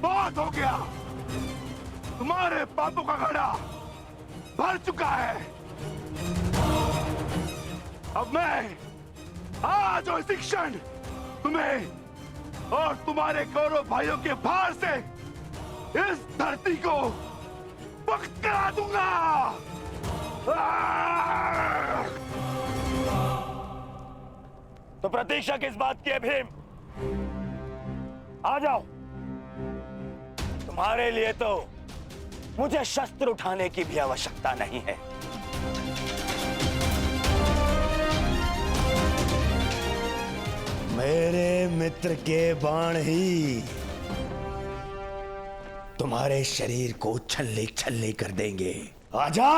बहुत हो गया। तुम्हारे पापों का घड़ा भर चुका है। अब मैं आज और इसी क्षण तुम्हें और तुम्हारे कौरव भाइयों के भार से इस धरती को मुक्त करा दूंगा। तो प्रतीक्षा किस बात की है भीम? आ जाओ। तुम्हारे लिए तो मुझे शस्त्र उठाने की भी आवश्यकता नहीं है। मेरे मित्र के बाण ही तुम्हारे शरीर को छल्ले छल्ले कर देंगे। आजा।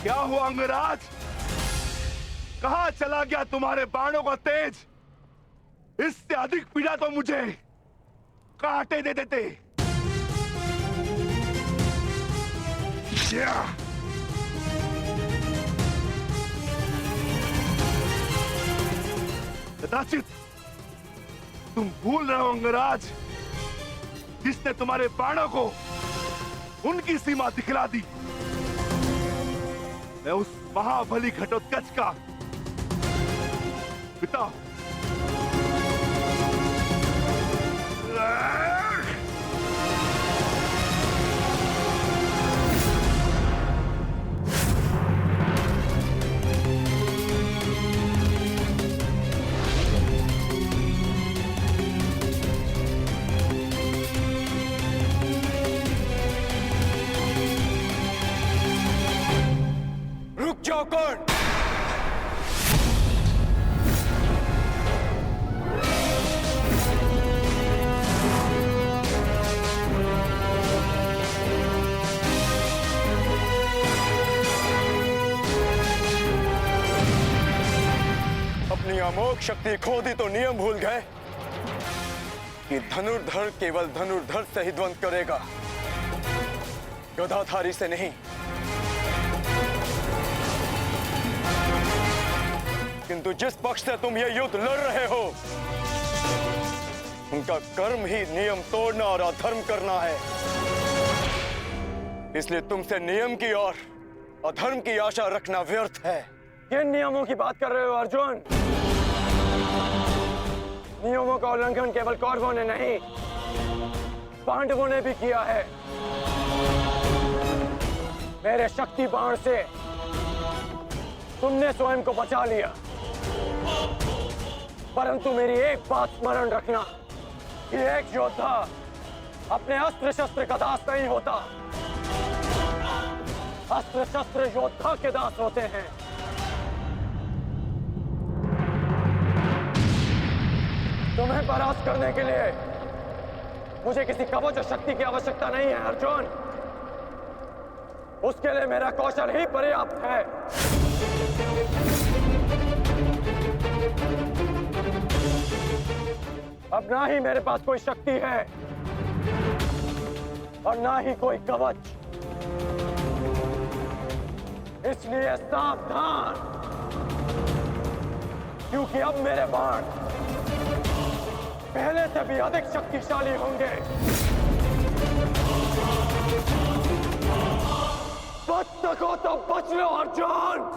क्या हुआ अंगराज? कहां चला गया तुम्हारे बाणों का तेज? इससे अधिक पीड़ा तो मुझे कांटे दे देते। कदाचित तुम भूल रहे हो अंगराज, जिसने तुम्हारे बाणों को उनकी सीमा दिखला दी। मैं उस महाबली घटोत्कच का पिता। रुक जाओ कौन? अपनी अमोघ शक्ति खो दी तो नियम भूल गए कि धनुर्धर केवल धनुर्धर से ही द्वंद करेगा, गदाधारी से नहीं। किंतु जिस पक्ष से तुम ये युद्ध लड़ रहे हो, उनका कर्म ही नियम तोड़ना और अधर्म करना है। इसलिए तुमसे नियम की और अधर्म की आशा रखना व्यर्थ है। किन नियमों की बात कर रहे हो अर्जुन? नियमों का उल्लंघन केवल कौरवों ने नहीं, पांडवों ने भी किया है। मेरे शक्ति बाण से तुमने स्वयं को बचा लिया, परंतु मेरी एक बात स्मरण रखना कि एक योद्धा अपने अस्त्र शस्त्र का दास नहीं होता। अस्त्र शस्त्र योद्धा के दास होते हैं। तुम्हें परास्त करने के लिए मुझे किसी कवच और शक्ति की आवश्यकता नहीं है अर्जुन। उसके लिए मेरा कौशल ही पर्याप्त है। अब ना ही मेरे पास कोई शक्ति है और ना ही कोई कवच, इसलिए सावधान, क्योंकि अब मेरे बाण पहले से भी अधिक शक्तिशाली होंगे। बच सको तो बच लो अर्जुन।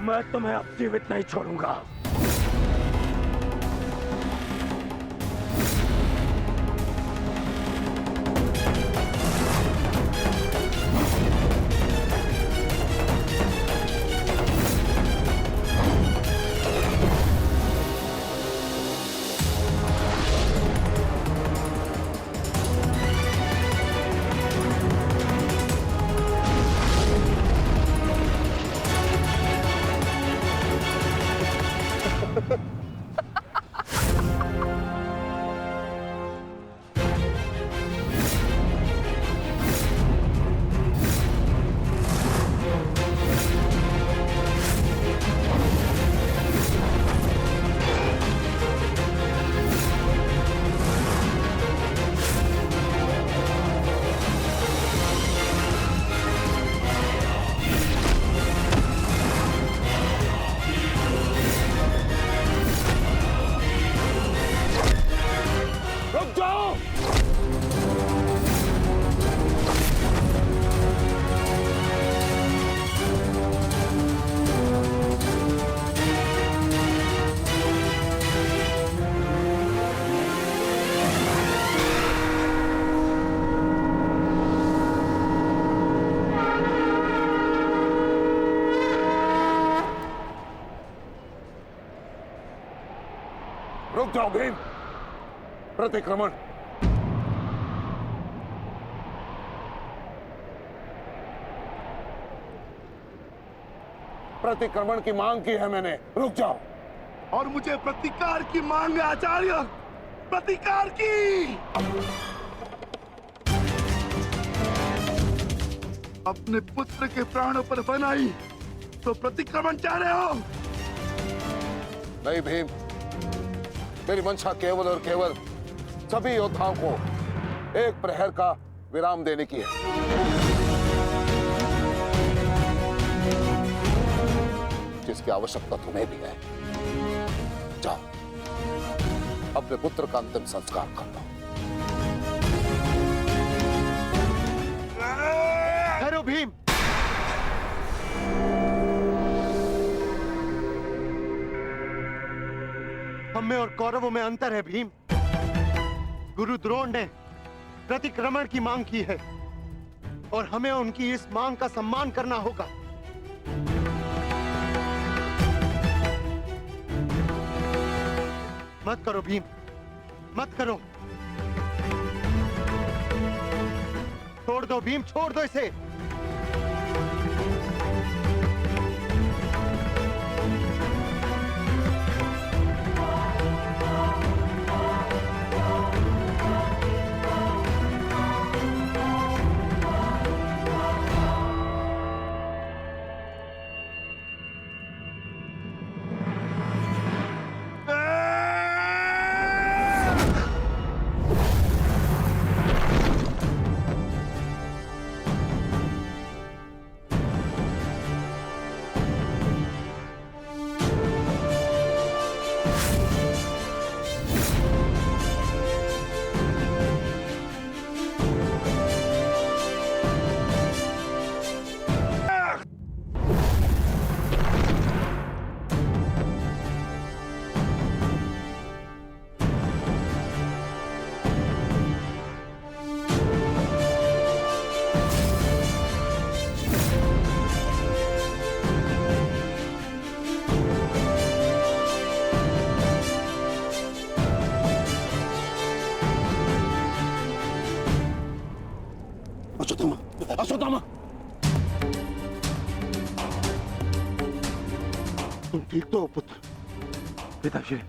मैं तुम्हें अब जीवित नहीं छोड़ूंगा। रुक जाओ भीम। प्रतिक्रमण। प्रतिक्रमण की मांग की है मैंने, रुक जाओ। और मुझे प्रतिकार की मांग है आचार्य, प्रतिकार की। अपने पुत्र के प्राणों पर बनाई तो प्रतिक्रमण चाह रहे हो? नहीं भीम, मेरी मंशा केवल और केवल सभी योद्धाओं को एक प्रहर का विराम देने की है। जिसकी आवश्यकता तुम्हें भी है। जाओ, अपने पुत्र का अंतिम संस्कार कर लो। करो भीम। हम में और कौरवों में अंतर है भीम। गुरु द्रोण ने प्रतिक्रमण की मांग की है और हमें उनकी इस मांग का सम्मान करना होगा। मत करो भीम, मत करो। छोड़ दो भीम, छोड़ दो इसे। अश्वत्थामा, तुम ठीक तो हो पुत्र? पिताश्री,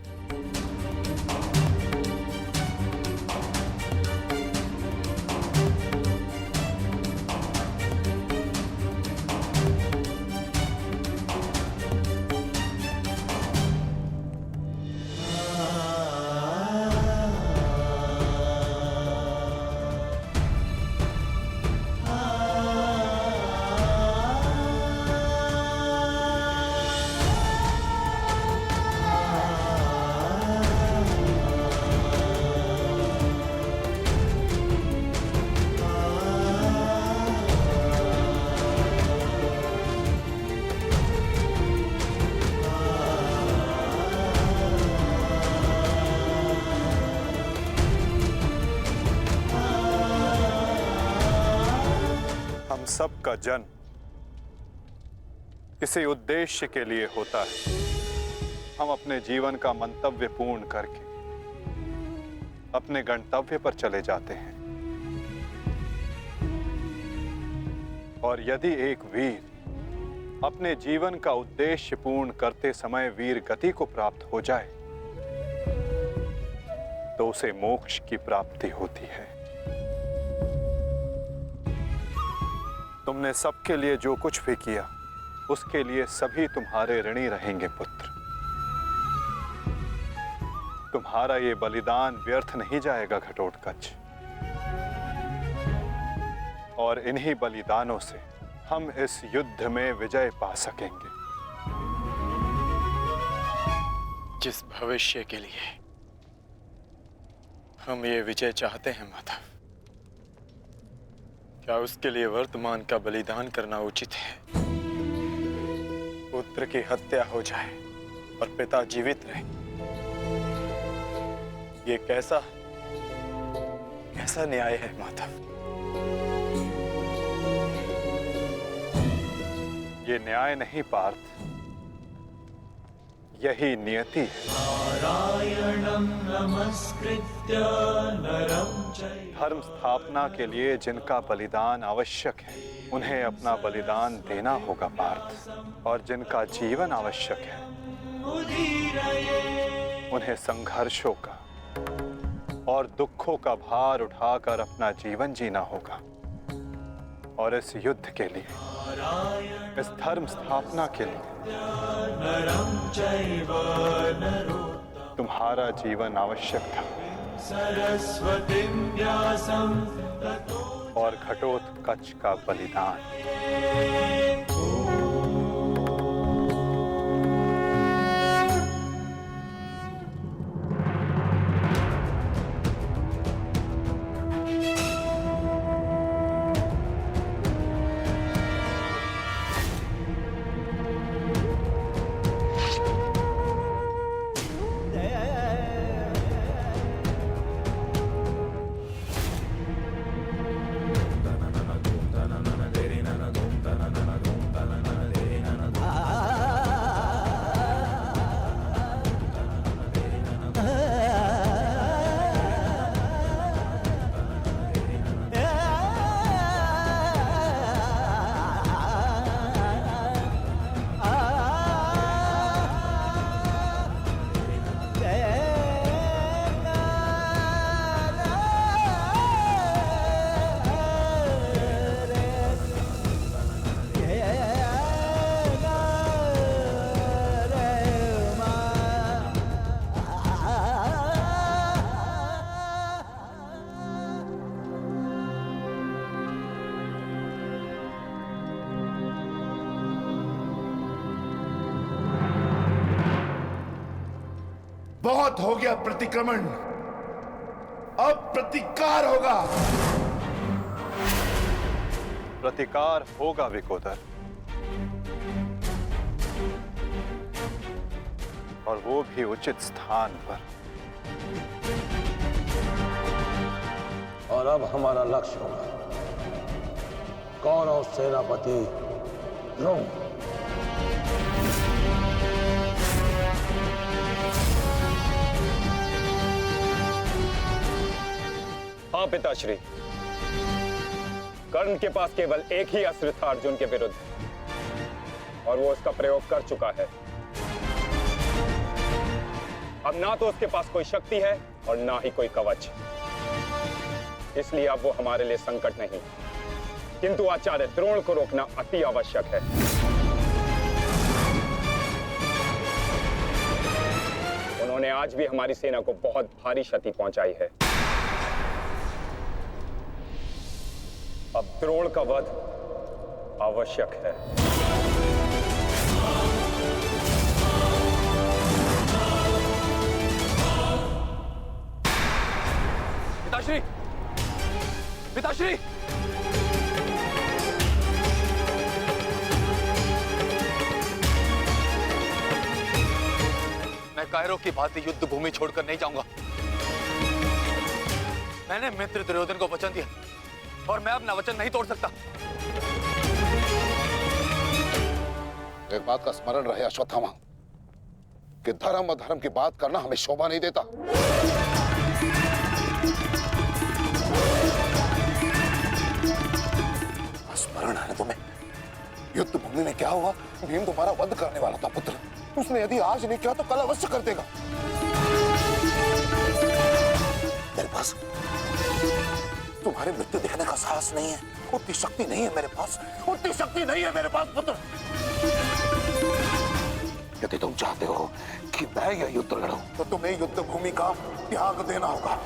सबका जन्म किसी उद्देश्य के लिए होता है। हम अपने जीवन का मंतव्य पूर्ण करके अपने गंतव्य पर चले जाते हैं। और यदि एक वीर अपने जीवन का उद्देश्य पूर्ण करते समय वीर गति को प्राप्त हो जाए तो उसे मोक्ष की प्राप्ति होती है। तुमने सबके लिए जो कुछ भी किया उसके लिए सभी तुम्हारे ऋणी रहेंगे पुत्र। तुम्हारा ये बलिदान व्यर्थ नहीं जाएगा घटोत्कच। और इन्हीं बलिदानों से हम इस युद्ध में विजय पा सकेंगे। जिस भविष्य के लिए हम ये विजय चाहते हैं माता, क्या उसके लिए वर्तमान का बलिदान करना उचित है? पुत्र की हत्या हो जाए और पिता जीवित रहे, ये कैसा न्याय है माता? ये न्याय नहीं पार्थ, यही नियति है। धर्म स्थापना के लिए जिनका बलिदान आवश्यक है उन्हें अपना बलिदान देना होगा पार्थ, और जिनका जीवन आवश्यक है उन्हें संघर्षों का और दुखों का भार उठाकर अपना जीवन जीना होगा। और इस युद्ध के लिए, इस धर्म स्थापना के लिए तुम्हारा जीवन आवश्यक था। और घटोत्कच का बलिदान। बहुत हो गया प्रतिक्रमण, अब प्रतिकार होगा। प्रतिकार होगा विकोदर, और वो भी उचित स्थान पर। और अब हमारा लक्ष्य होगा कौरव सेनापति द्रोण। हाँ पिताश्री, कर्ण के पास केवल एक ही अस्त्र था अर्जुन के विरुद्ध, और वो उसका प्रयोग कर चुका है। अब ना तो उसके पास कोई शक्ति है और ना ही कोई कवच, इसलिए अब वो हमारे लिए संकट नहीं, किंतु आचार्य द्रोण को रोकना अति आवश्यक है। उन्होंने आज भी हमारी सेना को बहुत भारी क्षति पहुंचाई है। अब द्रोण का वध आवश्यक है। पिताश्री, पिताश्री! मैं कायरों की भांति युद्ध भूमि छोड़कर नहीं जाऊंगा। मैंने मित्र दुर्योधन को वचन दिया और मैं अपना वचन नहीं तोड़ सकता। एक बात का स्मरण रहे अश्वत्थामा कि धर्म और धर्म की बात करना हमें शोभा नहीं देता। स्मरण है तुम्हें युद्ध भूमि में क्या हुआ? भीम तुम्हारा वध करने वाला था पुत्र। उसने यदि आज नहीं किया तो कल अवश्य कर देगा। मेरे पास तुम्हारे मृत्यु देखने का साहस नहीं है, उतनी शक्ति नहीं है मेरे पास, उतनी शक्ति नहीं है मेरे पास पुत्र। यदि तुम चाहते हो कि मैं यह युद्ध लड़ूं, तो तुम्हें युद्ध भूमि का त्याग देना होगा।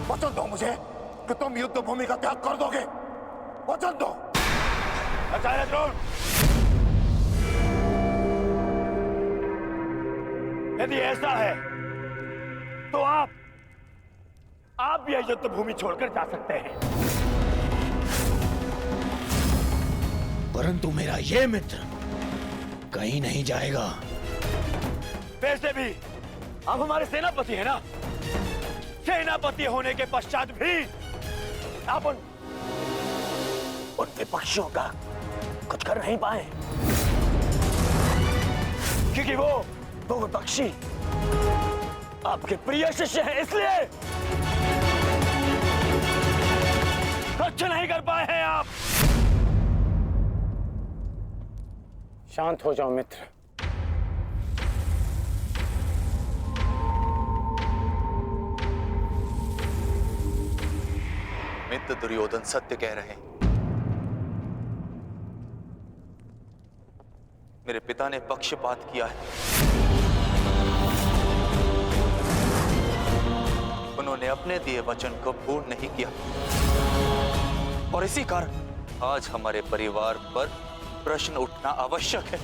वचन दो मुझे कि तुम युद्ध भूमि का त्याग कर दोगे। वचन दो। आचार्य द्रोण, यदि ऐसा है तो आप यह युद्ध भूमि छोड़कर जा सकते हैं, परंतु मेरा ये मित्र कहीं नहीं जाएगा। वैसे भी आप हमारे सेनापति हैं ना। सेनापति होने के पश्चात भी आप उन विपक्षियों का कुछ कर नहीं पाए, क्योंकि वो विपक्षी आपके प्रिय शिष्य हैं, इसलिए कुछ नहीं कर पाए हैं आप। शांत हो जाओ मित्र। मित्र दुर्योधन सत्य कह रहे हैं। मेरे पिता ने पक्षपात किया है। उन्होंने अपने दिए वचन को पूर्ण नहीं किया और इसी कारण आज हमारे परिवार पर प्रश्न उठना आवश्यक है।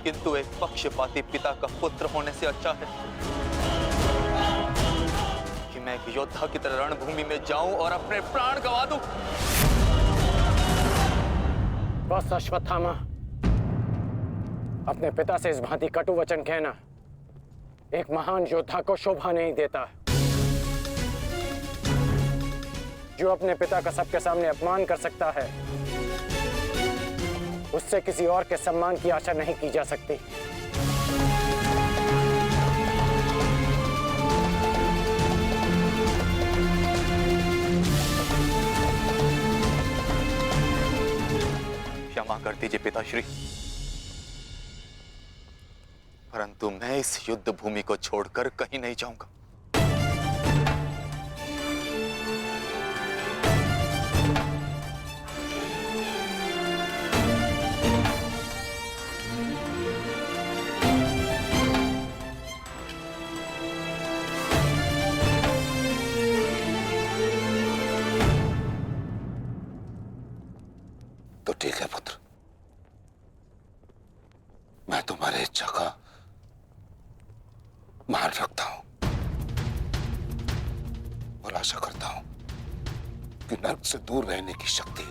किंतु एक पक्षपाती पिता का पुत्र होने से अच्छा है कि मैं एक योद्धा की तरह रणभूमि में जाऊं और अपने प्राण गंवा दूं। बस अश्वत्थामा, अपने पिता से इस भांति कटु वचन कहना एक महान योद्धा को शोभा नहीं देता। जो अपने पिता का सबके सामने अपमान कर सकता है, उससे किसी और के सम्मान की आशा नहीं की जा सकती। क्षमा कर दीजिए पिताश्री, परंतु मैं इस युद्ध भूमि को छोड़कर कहीं नहीं जाऊंगा। तो ठीक है पुत्र, मैं तुम्हारी इच्छा का मान रखता हूं और आशा करता हूं कि नर्क से दूर रहने की शक्ति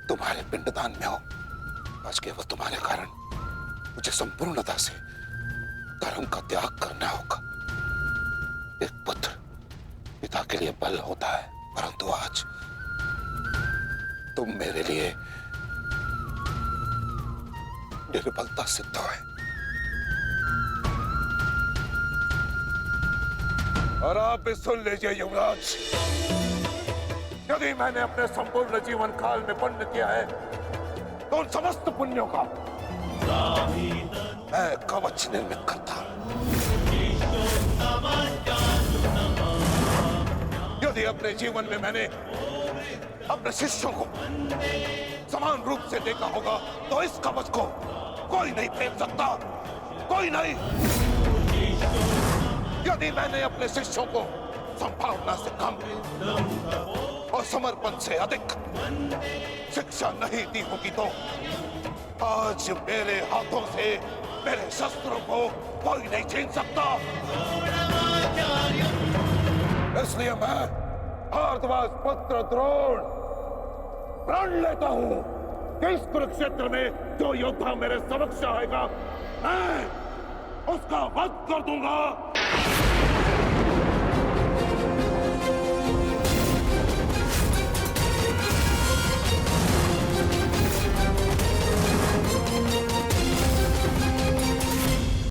तुम्हारे पिंडदान में हो। आज केवल तुम्हारे कारण मुझे संपूर्णता से धर्म का त्याग करना होगा। एक पुत्र पिता के लिए बल होता है, परंतु आज तुम मेरे लिए निर्बलता सिद्ध है। और आप भी सुन लीजिए युवराज, यदि मैंने अपने संपूर्ण जीवन काल में पुण्य किया है तो उन समस्त पुण्यों का मैं कवच निर्मित करता। यदि अपने जीवन में मैंने अपने शिष्यों को समान रूप से देखा होगा तो इस कवच को कोई नहीं फेंक सकता, कोई नहीं। यदि मैंने अपने शिष्यों को संभावना से कम और समर्पण से अधिक शिक्षा नहीं दी होगी तो आज मेरे हाथों से मेरे शस्त्रों को कोई नहीं छीन सकता। इसलिए मैं भारद्वाज पुत्र द्रोण प्रण लेता हूं कि इस कुरुक्षेत्र में जो योद्धा मेरे समक्ष आएगा मैं उसका वध कर दूंगा।